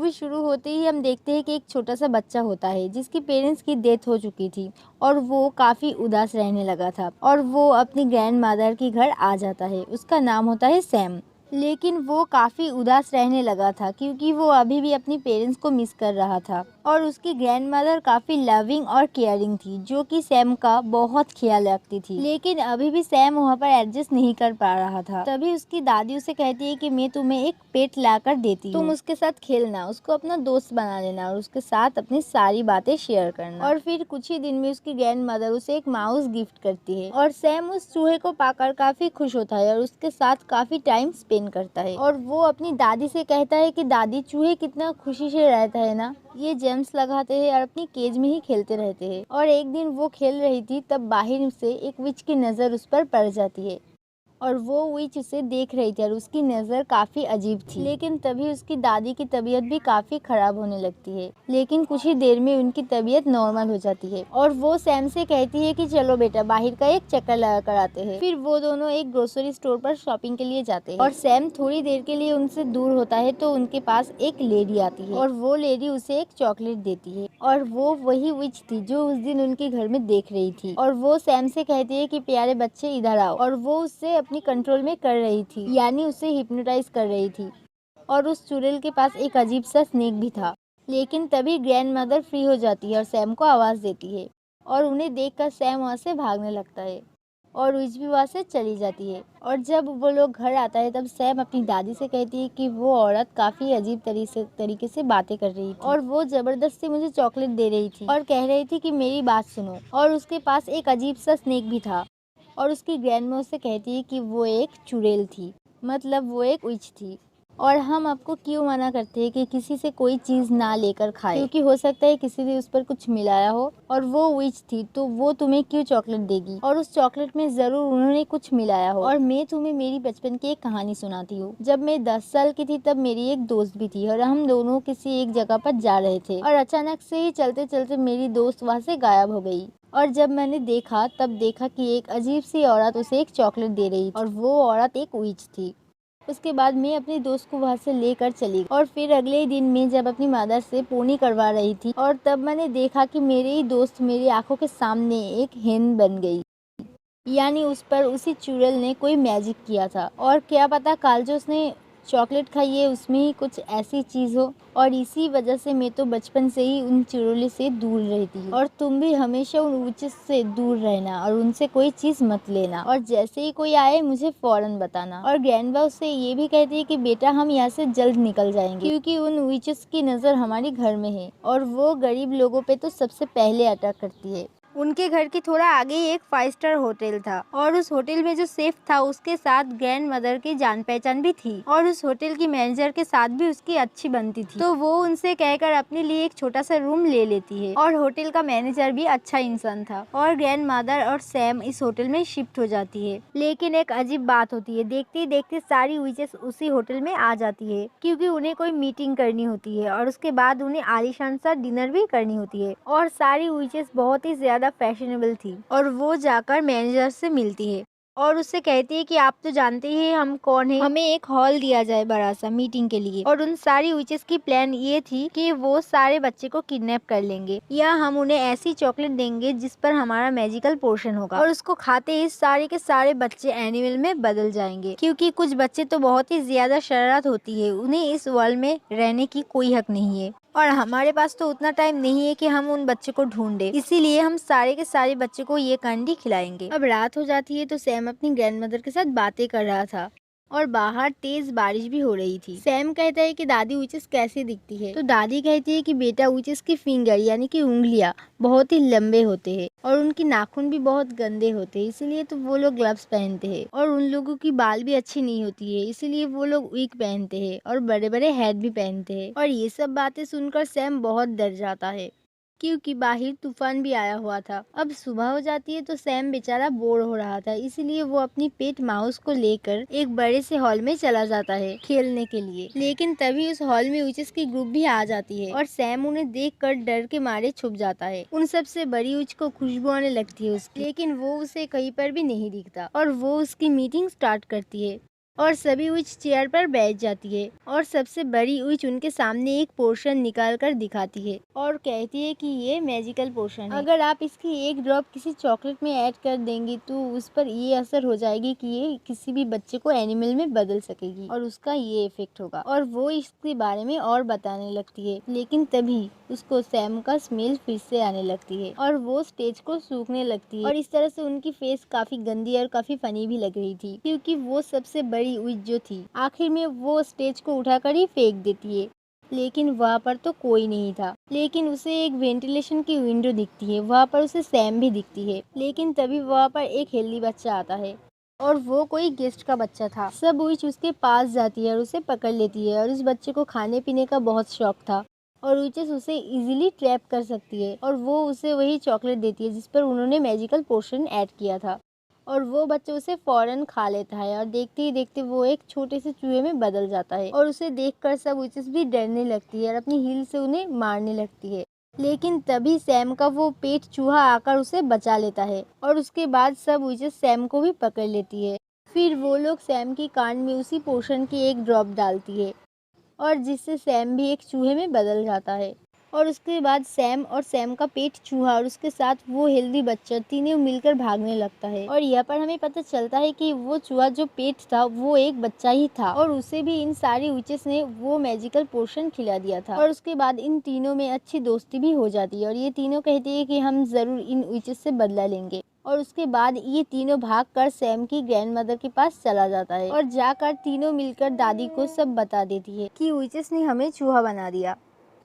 Movie शुरू होते ही हम देखते हैं कि एक छोटा सा बच्चा होता है जिसकी पेरेंट्स की डेथ हो चुकी थी और वो काफ़ी उदास रहने लगा था और वो अपनी ग्रैंड मदर के घर आ जाता है। उसका नाम होता है सैम। लेकिन वो काफ़ी उदास रहने लगा था क्योंकि वो अभी भी अपनी पेरेंट्स को मिस कर रहा था और उसकी ग्रैंड मदर काफ़ी लविंग और केयरिंग थी जो कि सैम का बहुत ख्याल रखती थी। लेकिन अभी भी सैम वहाँ पर एडजस्ट नहीं कर पा रहा था। तभी उसकी दादी उसे कहती है कि मैं तुम्हें एक पेट लाकर देती हूँ, तुम उसके साथ खेलना, उसको अपना दोस्त बना लेना और उसके साथ अपनी सारी बातें शेयर करना। और फिर कुछ ही दिन में उसकी ग्रैंड मदर उसे एक माउस गिफ्ट करती है और सैम उस चूहे को पाकर काफ़ी खुश होता है और उसके साथ काफ़ी टाइम स्पेंड करता है। और वो अपनी दादी से कहता है कि दादी, चूहे कितना खुशी से रहता है ना, ये जेम्स लगाते हैं और अपनी केज में ही खेलते रहते हैं। और एक दिन वो खेल रही थी तब बाहर से एक विच की नज़र उस पर पड़ जाती है और वो विच उसे देख रही थी और उसकी नज़र काफ़ी अजीब थी। लेकिन तभी उसकी दादी की तबीयत भी काफ़ी ख़राब होने लगती है। लेकिन कुछ ही देर में उनकी तबीयत नॉर्मल हो जाती है और वो सैम से कहती है कि चलो बेटा बाहर का एक चक्कर लगा कर आते हैं। फिर वो दोनों एक ग्रोसरी स्टोर पर शॉपिंग के लिए जाते हैं और सैम थोड़ी देर के लिए उनसे दूर होता है तो उनके पास एक लेडी आती है और वो लेडी उसे एक चॉकलेट देती है और वो वही विच थी जो उस दिन उनके घर में देख रही थी। और वो सैम से कहती है कि प्यारे बच्चे इधर आओ, और वो उससे अपनी कंट्रोल में कर रही थी, यानी उसे हिप्नोटाइज कर रही थी। और उस चुड़ैल के पास एक अजीब सा स्नेक भी था। लेकिन तभी ग्रैंड मदर फ्री हो जाती है और सैम को आवाज़ देती है और उन्हें देखकर सैम वहाँ से भागने लगता है और विच भी वहाँ से चली जाती है। और जब वो लोग घर आता है तब सैम अपनी दादी से कहती है कि वो औरत काफ़ी अजीब तरीके से बातें कर रही थी और वो ज़बरदस्ती मुझे चॉकलेट दे रही थी और कह रही थी कि मेरी बात सुनो। और उसके पास एक अजीब सा स्नेक भी था और उसकी ग्रैंड माँ उससे कहती है कि वो एक चुड़ैल थी, मतलब वो एक विच थी। और हम आपको क्यों मना करते हैं कि किसी से कोई चीज़ ना लेकर खाए, क्योंकि हो सकता है किसी ने उस पर कुछ मिलाया हो और वो विच थी तो वो तुम्हें क्यों चॉकलेट देगी और उस चॉकलेट में ज़रूर उन्होंने कुछ मिलाया हो। और मैं तुम्हें मेरी बचपन की एक कहानी सुनाती हूँ। जब मैं 10 साल की थी तब मेरी एक दोस्त भी थी और हम दोनों किसी एक जगह पर जा रहे थे और अचानक से ही चलते चलते मेरी दोस्त वहाँ से गायब हो गई। और जब मैंने देखा तब देखा कि एक अजीब सी औरत उसे एक चॉकलेट दे रही थी और वो औरत एक विच थी। उसके बाद मैं अपनी दोस्त को वहाँ से लेकर चली और फिर अगले दिन मैं जब अपनी मदर से पोनी करवा रही थी और तब मैंने देखा कि मेरी ही दोस्त मेरी आंखों के सामने एक हेन बन गई, यानी उस पर उसी चुड़ैल ने कोई मैजिक किया था। और क्या पता कल जो उसने चॉकलेट खाई है उसमें ही कुछ ऐसी चीज़ हो। और इसी वजह से मैं तो बचपन से ही उन चुड़ैलों से दूर रहती हूँ। और तुम भी हमेशा उन विचेस से दूर रहना और उनसे कोई चीज़ मत लेना और जैसे ही कोई आए मुझे फ़ौरन बताना। और ग्रैंडमा उससे ये भी कहती है कि बेटा हम यहाँ से जल्द निकल जाएंगे क्योंकि उन विचेस की नज़र हमारे घर में है और वो गरीब लोगों पे तो सबसे पहले अटैक करती है। उनके घर की थोड़ा आगे ही एक 5 स्टार होटल था और उस होटल में जो सेफ था उसके साथ ग्रैंड मदर की जान पहचान भी थी और उस होटल की मैनेजर के साथ भी उसकी अच्छी बनती थी, तो वो उनसे कहकर अपने लिए एक छोटा सा रूम ले लेती है। और होटल का मैनेजर भी अच्छा इंसान था और ग्रैंड मदर और सैम इस होटल में शिफ्ट हो जाती है। लेकिन एक अजीब बात होती है, देखते ही देखते सारी विचेस उसी होटल में आ जाती है क्योंकि उन्हें कोई मीटिंग करनी होती है और उसके बाद उन्हें आलीशान सा डिनर भी करनी होती है। और सारी विचेस बहुत ही ज्यादा फैशनेबल थी और वो जाकर मैनेजर से मिलती है और उससे कहती है कि आप तो जानते ही हम कौन है, हमें एक हॉल दिया जाए बड़ा सा मीटिंग के लिए। और उन सारी विचेस की प्लान ये थी कि वो सारे बच्चे को किडनैप कर लेंगे या हम उन्हें ऐसी चॉकलेट देंगे जिस पर हमारा मैजिकल पोर्शन होगा और उसको खाते ही सारे के सारे बच्चे एनिमल में बदल जाएंगे, क्योंकि कुछ बच्चे तो बहुत ही ज्यादा शरारत होती है, उन्हें इस वर्ल्ड में रहने की कोई हक नहीं है और हमारे पास तो उतना टाइम नहीं है कि हम उन बच्चों को ढूंढे, इसीलिए हम सारे के सारे बच्चों को ये कैंडी खिलाएंगे। अब रात हो जाती है तो सैम अपनी ग्रैंडमदर के साथ बातें कर रहा था और बाहर तेज बारिश भी हो रही थी। सैम कहता है कि दादी विचेस कैसे दिखती है, तो दादी कहती है कि बेटा विचेस की फिंगर यानी कि उंगलियां बहुत ही लंबे होते हैं और उनकी नाखून भी बहुत गंदे होते हैं, इसीलिए तो वो लोग ग्लव्स पहनते हैं। और उन लोगों की बाल भी अच्छी नहीं होती है, इसीलिए वो लोग विग पहनते हैं और बड़े बड़े हैट भी पहनते हैं। और ये सब बातें सुनकर सैम बहुत डर जाता है क्योंकि बाहर तूफान भी आया हुआ था। अब सुबह हो जाती है तो सैम बेचारा बोर हो रहा था, इसलिए वो अपनी पेट माउस को लेकर एक बड़े से हॉल में चला जाता है खेलने के लिए। लेकिन तभी उस हॉल में विचेस की ग्रुप भी आ जाती है और सैम उन्हें देखकर डर के मारे छुप जाता है। उन सबसे बड़ी विच को खुशबू आने लगती है उसकी, लेकिन वो उसे कहीं पर भी नहीं दिखता और वो उसकी मीटिंग स्टार्ट करती है। और सभी विच चेयर पर बैठ जाती है और सबसे बड़ी विच उनके सामने एक पोर्शन निकाल कर दिखाती है और कहती है कि ये मैजिकल पोर्शन है। अगर आप इसकी एक ड्रॉप किसी चॉकलेट में ऐड कर देंगी तो उस पर ये असर हो जाएगी कि ये किसी भी बच्चे को एनिमल में बदल सकेगी और उसका ये इफेक्ट होगा। और वो इसके बारे में और बताने लगती है, लेकिन तभी उसको सैम का स्मेल फिर से आने लगती है और वो स्टेज को सूखने लगती है। और इस तरह से उनकी फेस काफी गंदी और काफी फनी भी लग रही थी, क्योंकि वो सबसे बड़ी विच जो थी आखिर में वो स्टेज को उठाकर ही फेंक देती है। लेकिन वहाँ पर तो कोई नहीं था, लेकिन उसे एक वेंटिलेशन की विंडो दिखती है, वहाँ पर उसे सैम भी दिखती है। लेकिन तभी वहाँ पर एक हेल्दी बच्चा आता है और वो कोई गेस्ट का बच्चा था। सब विच उसके पास जाती है और उसे पकड़ लेती है और उस बच्चे को खाने पीने का बहुत शौक था और विचेस उसे इजीली ट्रैप कर सकती है और वो उसे वही चॉकलेट देती है जिस पर उन्होंने मैजिकल पोशन ऐड किया था और वो बच्चा उसे फौरन खा लेता है और देखते ही देखते वो एक छोटे से चूहे में बदल जाता है और उसे देखकर सब विचेस भी डरने लगती है और अपनी हील से उन्हें मारने लगती है। लेकिन तभी सैम का वो पेट चूहा आकर उसे बचा लेता है और उसके बाद सब विचेस सैम को भी पकड़ लेती है। फिर वो लोग सैम की कान में उसी पोशन की एक ड्रॉप डालती है और जिससे सैम भी एक चूहे में बदल जाता है और उसके बाद सैम का पेट चूहा और उसके साथ वो हेल्दी बच्चा तीनों मिलकर भागने लगता है। और यहाँ पर हमें पता चलता है कि वो चूहा जो पेट था वो एक बच्चा ही था और उसे भी इन सारी विचेस ने वो मैजिकल पोशन खिला दिया था। और उसके बाद इन तीनों में अच्छी दोस्ती भी हो जाती है और ये तीनों कहती है कि हम जरूर इन विचेस से बदला लेंगे। और उसके बाद ये तीनों भागकर सैम की ग्रैंडमदर के पास चला जाता है और जाकर तीनों मिलकर दादी को सब बता देती है कि विचेस ने हमें चूहा बना दिया।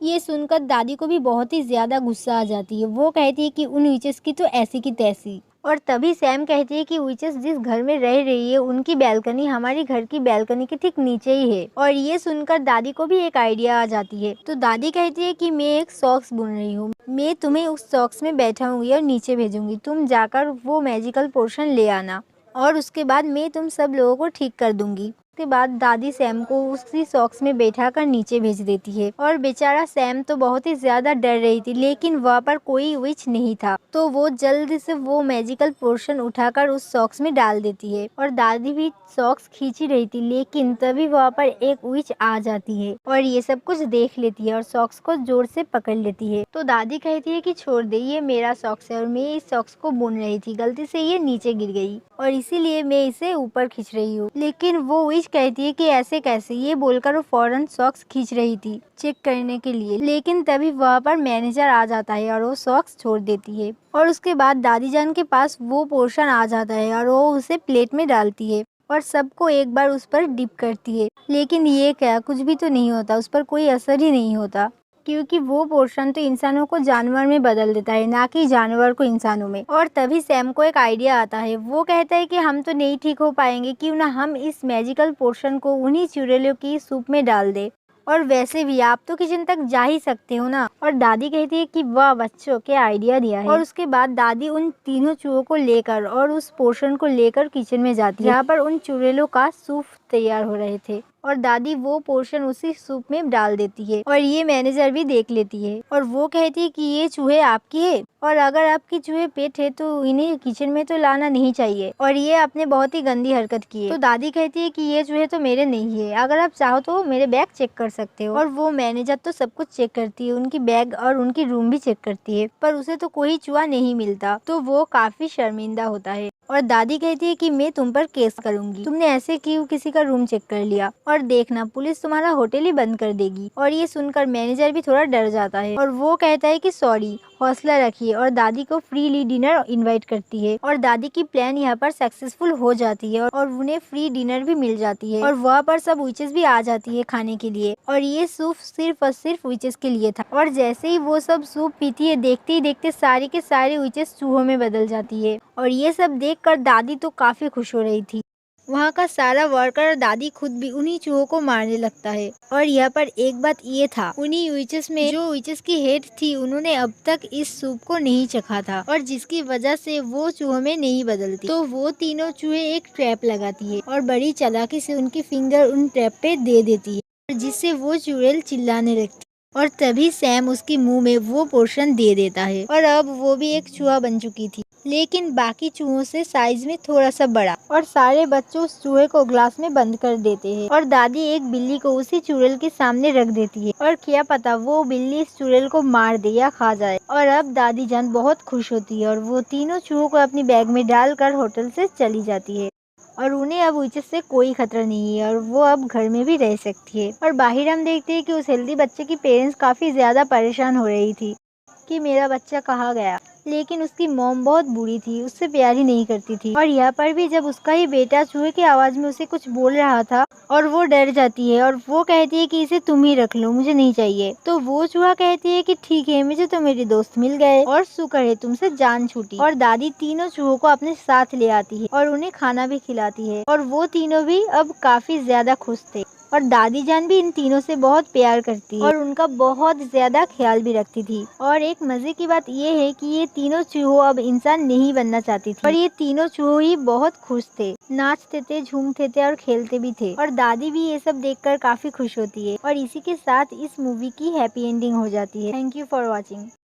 ये सुनकर दादी को भी बहुत ही ज्यादा गुस्सा आ जाती है। वो कहती है कि उन विचेस की तो ऐसी की तैसी। और तभी सैम कहती है कि विचेस जिस घर में रह रही है उनकी बैल्कनी हमारी घर की बैल्कनी के ठीक नीचे ही है। और ये सुनकर दादी को भी एक आइडिया आ जाती है। तो दादी कहती है कि मैं एक सॉक्स बुन रही हूँ, मैं तुम्हें उस सॉक्स में बैठाऊंगी और नीचे भेजूंगी, तुम जाकर वो मैजिकल पोर्शन ले आना और उसके बाद मैं तुम सब लोगों को ठीक कर दूंगी। उसके बाद दादी सैम को उसी सॉक्स में बैठाकर नीचे भेज देती है और बेचारा सैम तो बहुत ही ज्यादा डर रही थी, लेकिन वहाँ पर कोई विच नहीं था तो वो जल्दी से वो मैजिकल पोर्शन उठाकर उस सॉक्स में डाल देती है। और दादी भी सॉक्स खींची रही थी, लेकिन तभी वहाँ पर एक विच आ जाती है और ये सब कुछ देख लेती है और सॉक्स को जोर से पकड़ लेती है। तो दादी कहती है कि छोड़ दे, ये मेरा सॉक्स है और मैं इस सॉक्स को बुन रही थी, गलती से ये नीचे गिर गई और इसीलिए मैं इसे ऊपर खींच रही हूँ। लेकिन वो विच कहती है कि ऐसे कैसे, ये बोलकर वो फौरन सॉक्स खींच रही थी चेक करने के लिए। लेकिन तभी वहाँ पर मैनेजर आ जाता है और वो सॉक्स छोड़ देती है और उसके बाद दादी जान के पास वो पोर्शन आ जाता है और वो उसे प्लेट में डालती है और सबको एक बार उस पर डिप करती है। लेकिन ये क्या, कुछ भी तो नहीं होता, उस पर कोई असर ही नहीं होता, क्योंकि वो पोर्शन तो इंसानों को जानवर में बदल देता है, ना कि जानवर को इंसानों में। और तभी सैम को एक आइडिया आता है। वो कहता है कि हम तो नहीं ठीक हो पाएंगे, क्यों ना हम इस मैजिकल पोर्शन को उन्हीं चुड़ैलों की सूप में डाल दे, और वैसे भी आप तो किचन तक जा ही सकते हो ना। और दादी कहती है कि वाह बच्चों, क्या आइडिया दिया है। और उसके बाद दादी उन तीनों चूहों को लेकर और उस पोर्शन को लेकर किचन में जाती है, जहाँ पर उन चुड़ैलों का सूप तैयार हो रहे थे और दादी वो पोर्शन उसी सूप में डाल देती है और ये मैनेजर भी देख लेती है और वो कहती है कि ये चूहे आपकी है और अगर आपकी चूहे पेट है तो इन्हें किचन में तो लाना नहीं चाहिए और ये आपने बहुत ही गंदी हरकत की है। तो दादी कहती है कि ये चूहे तो मेरे नहीं है, अगर आप चाहो तो मेरे बैग चेक कर सकते हो। और वो मैनेजर तो सब कुछ चेक करती है, उनकी बैग और उनकी रूम भी चेक करती है, पर उसे तो कोई चूहा नहीं मिलता, तो वो काफी शर्मिंदा होता है। और दादी कहती है कि मैं तुम पर केस करूंगी, तुमने ऐसे क्यों किसी का रूम चेक कर लिया, और देखना पुलिस तुम्हारा होटल ही बंद कर देगी। और ये सुनकर मैनेजर भी थोड़ा डर जाता है और वो कहता है कि सॉरी, हौसला रखिए, और दादी को फ्रीली डिनर इनवाइट करती है। और दादी की प्लान यहाँ पर सक्सेसफुल हो जाती है और उन्हें फ्री डिनर भी मिल जाती है और वहाँ पर सब विचेस भी आ जाती है खाने के लिए। और ये सूप सिर्फ और सिर्फ विचेस के लिए था। और जैसे ही वो सब सूप पीती है, देखते ही देखते सारी के सारी विचेस चूहों में बदल जाती है। और ये सब देखकर दादी तो काफी खुश हो रही थी। वहाँ का सारा वर्कर और दादी खुद भी उन्हीं चूहों को मारने लगता है। और यहाँ पर एक बात ये था, उन्हीं विचेस में जो विचेस की हेड थी, उन्होंने अब तक इस सूप को नहीं चखा था और जिसकी वजह से वो चूहों में नहीं बदलती। तो वो तीनों चूहे एक ट्रैप लगाती है और बड़ी चालाकी से उनकी फिंगर उन ट्रैप पे दे देती है, जिससे वो चुड़ैल चिल्लाने लगती और तभी सैम उसके मुंह में वो पोर्शन दे देता है और अब वो भी एक चूहा बन चुकी थी। लेकिन बाकी चूहों से साइज में थोड़ा सा बड़ा। और सारे बच्चे उस चूहे को ग्लास में बंद कर देते हैं और दादी एक बिल्ली को उसी चुड़ैल के सामने रख देती है और क्या पता वो बिल्ली इस चुड़ैल को मार दे या खा जाए। और अब दादी जान बहुत खुश होती है और वो तीनों चूहों को अपनी बैग में डालकर होटल से चली जाती है और उन्हें अब ऊंचे से कोई खतरा नहीं है और वो अब घर में भी रह सकती है। और बाहर हम देखते हैं कि उस हेल्दी बच्चे की पेरेंट्स काफी ज्यादा परेशान हो रही थी कि मेरा बच्चा कहाँ गया। लेकिन उसकी मॉम बहुत बुरी थी, उससे प्यार ही नहीं करती थी। और यहाँ पर भी जब उसका ही बेटा चूहे की आवाज में उसे कुछ बोल रहा था और वो डर जाती है और वो कहती है कि इसे तुम ही रख लो, मुझे नहीं चाहिए। तो वो चूहा कहती है कि ठीक है, मुझे तो मेरे दोस्त मिल गए और शुक्र है तुमसे जान छूटी। और दादी तीनों चूहों को अपने साथ ले आती है और उन्हें खाना भी खिलाती है और वो तीनों भी अब काफी ज्यादा खुश थे। और दादी जान भी इन तीनों से बहुत प्यार करती है और उनका बहुत ज्यादा ख्याल भी रखती थी। और एक मजे की बात ये है कि ये तीनों चूहों अब इंसान नहीं बनना चाहती थी और ये तीनों चूहों ही बहुत खुश थे, नाचते थे, झूमते थे और खेलते भी थे। और दादी भी ये सब देखकर काफी खुश होती है। और इसी के साथ इस मूवी की हैप्पी एंडिंग हो जाती है। Thank you for watching.